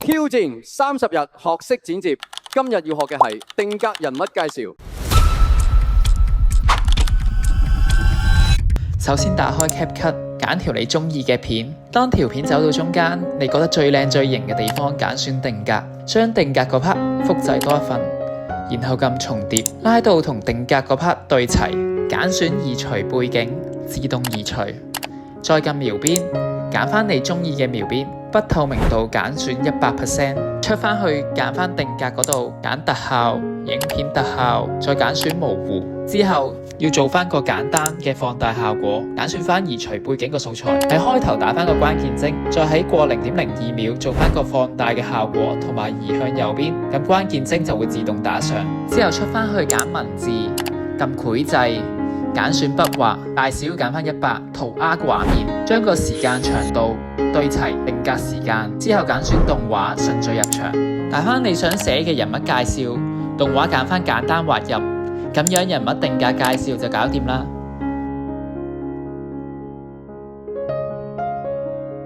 挑戰30日學識剪接，今日要學嘅係定格人物介紹。首先打開 CapCut，揀條你中意嘅片。當條片走到中間，你覺得最靚最型嘅地方，揀選定格，將定格嗰 part 複製多一份，然後撳重疊，拉到同定格嗰 part 對齊，揀選移除背景，自動移除，再撳描邊，揀翻你中意嘅描邊，不透明度揀選 100%， 出翻去揀翻定格嗰度，揀特效、影片特效，再揀選模糊。之後要做翻個簡單嘅放大效果，揀選翻移除背景個素材，喺開頭打翻個關鍵幀，再喺過0.02秒做翻個放大嘅效果，同埋移向右邊，咁關鍵幀就會自動打上。之後出翻去揀文字，撳繪製，揀選筆畫，大小揀翻100，塗鴉個畫面，將個時間長度對齊定格時間，之後揀選動畫順序入場，打翻你想寫嘅人物介紹，動畫揀翻簡單畫入。咁樣人物定格介紹就搞掂啦。